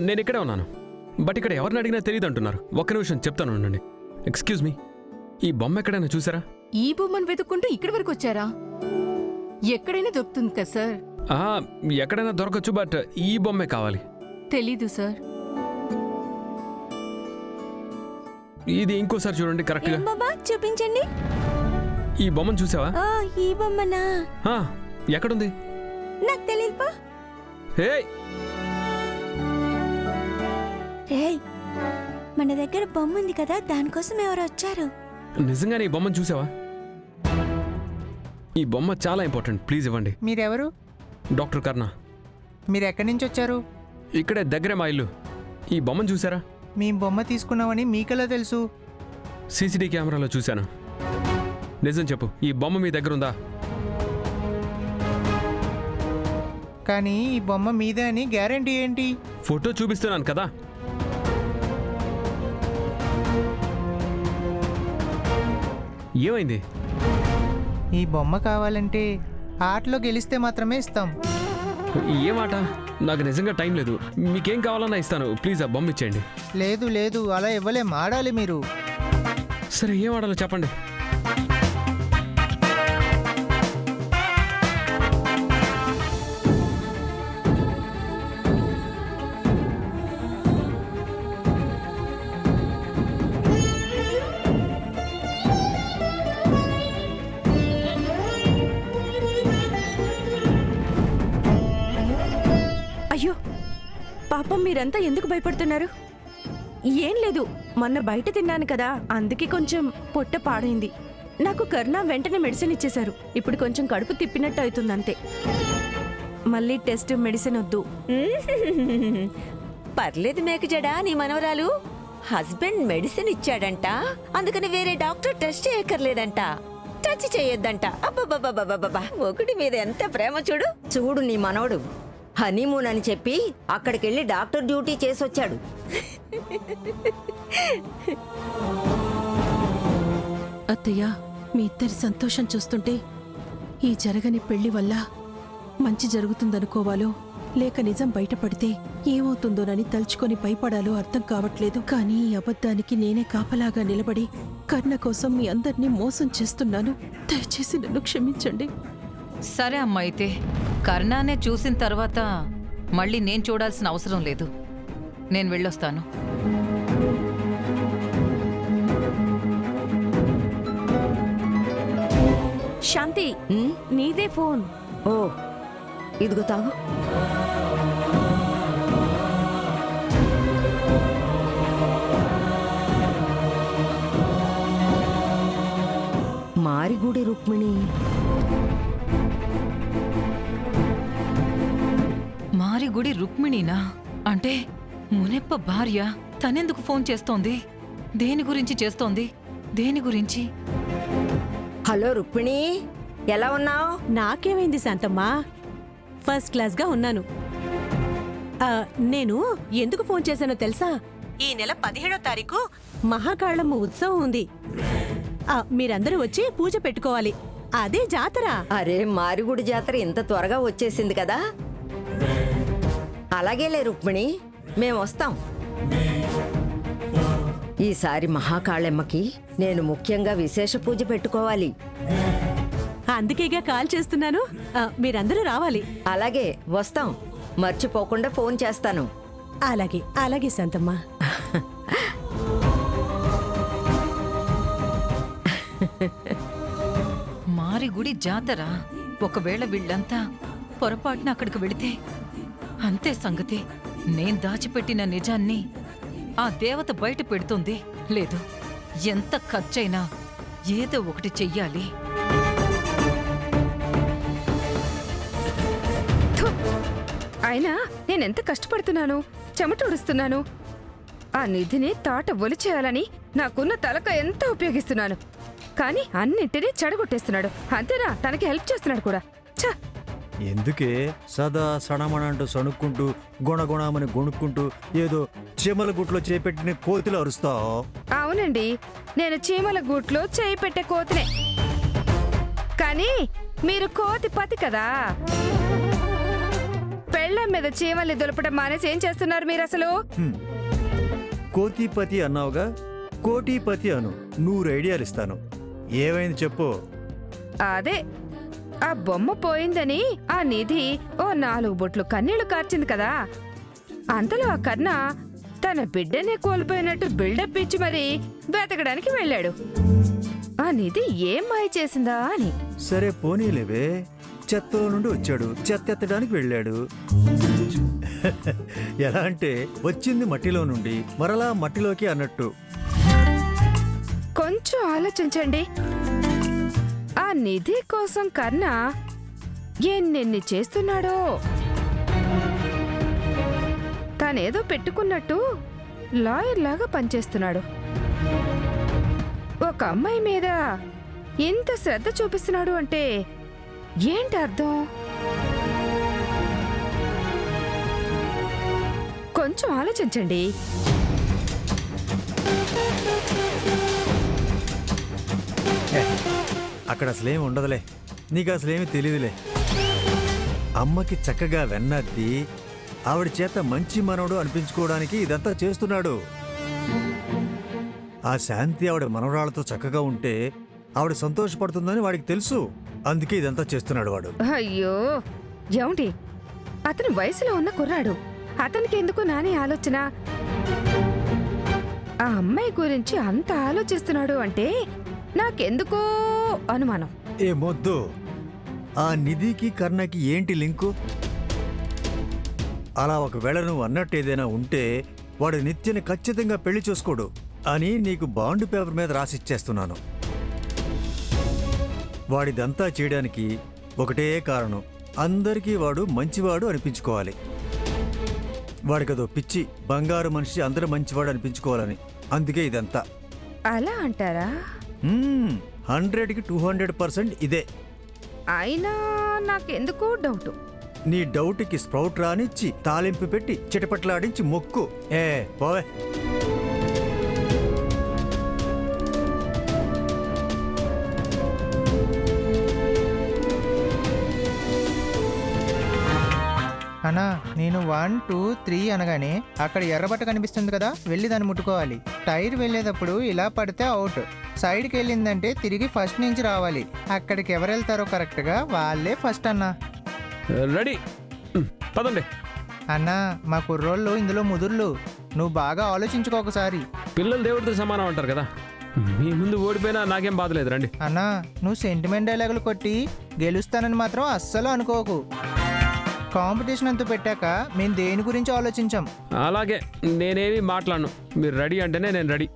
నేను ఇక్కడే ఉన్నాను, బట్ ఇక్కడ ఎవరిని అడిగినా తెలియదు అంటున్నారు. ఒక్క నిమిషం చెప్తాను ఉండండి. ఎక్స్క్యూజ్ మీ, ఈ బొమ్మ ఎక్కడైనా చూసారా? ఈ బొమ్మను వెతుక్కుంటూ ఇక్కడి వరకు వచ్చారా? ఎక్కడైనా దొరుకుతుంది కదా సార్. ఎక్కడైనా దొరకచ్చు, బట్ ఈ బొమ్మే కావాలి. తెలీదు సార్. ఇది ఇంకోసారి చూడండి కరెక్ట్గా. బాబా చూపించండి. ఈ బొమ్మను చూసావా? ఈ బొమ్మనా? ఎక్కడుంది? నాకు తెలియదు. మన దగ్గర బొమ్మ ఉంది కదా, దానికోసం ఎవరు వచ్చారు? నిజంగానే ఈ బొమ్మను చూసావా? ఈ బొమ్మ చాలా ఇంపార్టెంట్, ప్లీజ్ ఇవ్వండి. మీరెవరు? డాక్టర్ కర్ణ. మీరు ఎక్కడి నుంచి వచ్చారు? ఇక్కడే దగ్గరే మా ఇల్లు. ఈ బొమ్మను చూసారా? మీ బొమ్మ తీసుకున్నామని మీకెలా తెలుసు? సీసీటీవీ కెమెరాలో చూశాను. నిజం చెప్పు, ఈ బొమ్మ మీ దగ్గర ఉందా? కానీ ఈ బొమ్మ మీదే అని గ్యారంటీ ఏంటి? ఫోటో చూపిస్తున్నాను కదా. ఏమైంది? ఈ బొమ్మ కావాలంటే ఆటలో గెలిస్తే మాత్రమే ఇస్తాం. ఏ మాట? నాకు నిజంగా టైం లేదు. మీకేం కావాలన్నా ఇస్తాను, ప్లీజ్ ఆ బొమ్మ ఇచ్చేయండి. లేదు లేదు, అలా ఇవ్వలేం, ఆడాలి మీరు. సరే, ఏం ఆడాలో చెప్పండి. అయ్యో పాపం, మీరంతా ఎందుకు భయపడుతున్నారు? ఏం లేదు, మొన్న బయట తిన్నాను కదా, అందుకే కొంచెం పొట్ట పాడైంది. నాకు కర్ణ వెంటనే మెడిసిన్ ఇచ్చేశారు. ఇప్పుడు కొంచెం కడుపు తిప్పినట్టు అవుతుంది అంతే. మళ్ళీ టెస్ట్ మెడిసిన్ వద్దు. పర్లేదు మేకజడా, నీ మనవరాలు హస్బెండ్ మెడిసిన్ ఇచ్చాడంట, అందుకని వేరే డాక్టర్ టెస్ట్ చేయక్కర్లేదంట, టచ్ చేయొద్దంట. అబ్బబ్బబ్బబ్బబ్బబ్బా, ఒకటి మీద ఎంత ప్రేమ చూడు. చూడు నీ మనవడు హనీమూన్ అని చెప్పి అక్కడికెళ్ళి డాక్టర్ డ్యూటీ చేసొచ్చాడు. అత్తయ్య, మీ ఇద్దరి సంతోషం చూస్తుంటే ఈ జరగని పెళ్లి వల్ల మంచి జరుగుతుందనుకోవాలో లేక నిజం బయటపడితే ఏమవుతుందోనని తలుచుకొని భయపడాలో అర్థం కావట్లేదు. కానీ ఈ అబద్ధానికి నేనే కాపలాగా నిలబడి కర్ణ కోసం మీ అందరినీ మోసం చేస్తున్నాను. దయచేసి నన్ను క్షమించండి. సరే అమ్మా, అయితే కర్ణానే చూసిన తర్వాత మళ్ళీ నేను చూడాల్సిన అవసరం లేదు. నేను వెళ్ళొస్తాను. శాంతి, నీదే ఫోన్. ఓ, ఇదిగో తాగు. మారిగూడి రుక్మిణి. మారిగుడి రుక్మిణీనా? అంటే మునెప్ప భార్య. తనెందుకు ఫోన్ చేస్తోంది? దేని గురించి చేస్తోంది? దేని గురించి? హలో రుక్మిణి, ఎలా ఉన్నావు? నాకేమైంది శాంతమ్మా? ఫస్ట్ క్లాస్గా ఉన్నాను. నేను ఎందుకు ఫోన్ చేశానో తెలుసా? ఈ నెల 17వ తారీఖు మహాకాళమ్మ ఉత్సవం ఉంది. మీరందరూ వచ్చి పూజ పెట్టుకోవాలి. అదే జాతర. అరే, మారిగుడి జాతర ఇంత త్వరగా వచ్చేసింది కదా. అలాగేలే రుక్మిణి, మేమొస్తాం. ఈసారి మహాకాళమ్మకి నేను ముఖ్యంగా విశేష పూజ పెట్టుకోవాలి. అందుకేగా కాల్ చేస్తున్నాను. మీరందరూ రావాలి. అలాగే, వస్తాం. మర్చిపోకుండా ఫోన్ చేస్తాను. అలాగే అలాగే శాంతమ్మ. మారిగుడి జాతర. ఒకవేళ వీళ్ళంతా పొరపాటున అక్కడికి వెళితే అంతే సంగతి. నేను దాచిపెట్టిన నిజాన్ని ఆ దేవత బయట పెడుతుంది. లేదు, ఎంత ఖర్చైనా ఏదో ఒకటి చెయ్యాలి. అయినా నేనెంత కష్టపడుతున్నాను, చెమటూడుస్తున్నాను. ఆ నిధిని తాట ఒలిచేయాలని నాకున్న తలక ఎంత ఉపయోగిస్తున్నాను. కానీ అన్నింటినీ చెడగొట్టేస్తున్నాడు. అంతేనా, తనకి హెల్ప్ చేస్తున్నాడు కూడా. ఛ! ఎందుకే సదా సణమనంటూ సణుక్కుంటూ గుణగుణమని గొణుక్కుంటూ ఏదో చీమల గుట్లో చేపెట్టిన కోతిలో అరుస్తావు? అవునండి, నేను చీమల గూట్లో చేయి పెట్టే కోతినే. కానీ మీరు కోతి పతి కదా. పెళ్ళం మీద చీమల్ని దులపడం మానేసి ఏం చేస్తున్నారు మీరు అసలు? కోతిపతి అన్నావుగా, కోటిపతి అను. 100 ఐడియాలు ఇస్తాను. ఏమైంది చెప్పు. అదే ఆ బొమ్మ పోయిందని ఆ నిధి ఓ 4 బొట్లు కన్నీళ్లు కార్చింది కదా. అంతలో ఆ కర్ణ తన బిడ్డనే కోల్పోయినట్టు బిల్డప్ ఇచ్చి మరీ వెతకడానికి వెళ్ళాడు. ఆ నిధి ఏం మాయ చేసిందా అని. సరే పోనీలేవే, చెత్తలో నుండి వచ్చాడు, చెత్త ఎత్తడానికి వెళ్ళాడు. ఎలా అంటే వచ్చింది మట్టిలో నుండి మరలా మట్టిలోకి అన్నట్టు. కొంచెం ఆలోచించండి. ఆ నిధి కోసం కర్ణ ఎన్నెన్ని చేస్తున్నాడో. తానేదో పెట్టుకున్నట్టు లాయర్ లాగా పనిచేస్తున్నాడు. ఒక అమ్మాయి మీద ఇంత శ్రద్ధ చూపిస్తున్నాడు అంటే ఏంటి అర్థం? కొంచెం ఆలోచించండి. అక్కడ అసలేమి ఉండదులే, నీకు అసలేమి తెలియదులే. అమ్మకి చక్కగా వెన్నద్ది ఆవిడ చేత మంచి మనవడు అనిపించుకోవడానికి ఇదంతా చేస్తున్నాడు. ఆ శాంతి ఆవిడ మనవరాలతో చక్కగా ఉంటే ఆవిడ సంతోషపడుతుందని వాడికి తెలుసు. అందుకే ఇదంతా చేస్తున్నాడు వాడు. అయ్యో ఏమిటి, అతను వయసులో ఉన్న కుర్రాడు, అతనికి ఎందుకు నాని ఆలోచన? ఆ అమ్మాయి గురించి అంత ఆలోచిస్తున్నాడు అంటే నాకెందుకో అనుమానం. ఏ మొద్దు, ఆ నిధికి కర్ణకి ఏంటి లింకు? అలా ఒకవేళ నువ్వు అన్నట్టు ఏదైనా ఉంటే వాడు నిత్యని ఖచ్చితంగా పెళ్లి చేసుకోడు అని నీకు బాండ్ పేపర్ మీద రాసిచ్చేస్తున్నాను. వాడిదంతా చేయడానికి ఒకటే కారణం, అందరికీ వాడు మంచివాడు అనిపించుకోవాలి. వాడికదో పిచ్చి, బంగారు మనిషి, అందరూ మంచివాడు అనిపించుకోవాలని. అందుకే ఇదంతా. అలా అంటారా? 100కి 200% ఇదే. అయినా నాకెందుకో డౌటు. నీ డౌట్కి స్ప్రౌట్ రానిచ్చి తాలింపు పెట్టి చిటపట్లాడించి మొక్కు. పోవే. అన్నా నేను 1, 2, 3 అనగానే అక్కడ ఎర్రబట్ట కనిపిస్తుంది కదా, వెళ్ళి దాన్ని ముట్టుకోవాలి. టైర్ వెళ్ళేటప్పుడు ఇలా పడితే అవుట్, సైడ్కి వెళ్ళిందంటే తిరిగి ఫస్ట్ నుంచి రావాలి. అక్కడికి ఎవరు వెళ్తారో కరెక్ట్గా వాళ్ళే ఫస్ట్ అన్నా. రెడీ, పదండి. అన్నా మా కుర్రోళ్ళు ఇందులో ముదుర్లు, నువ్వు బాగా ఆలోచించుకో ఒకసారి. పిల్లలు దేవుడితో సమానం అంటారు కదా, మీ ముందు ఓడిపోయినా నాకేం బాధలేదు, రండి. అన్నా నువ్వు సెంటిమెంట్ డైలాగులు కొట్టి గెలుస్తానని మాత్రం అస్సలు అనుకోకు. కాంపిటీషన్ అంతా పెట్టాక మేము దేని గురించి ఆలోచించాం. అలాగే నేనేమి మాట్లాడను, మీరు రెడీ అంటేనే నేను రెడీ.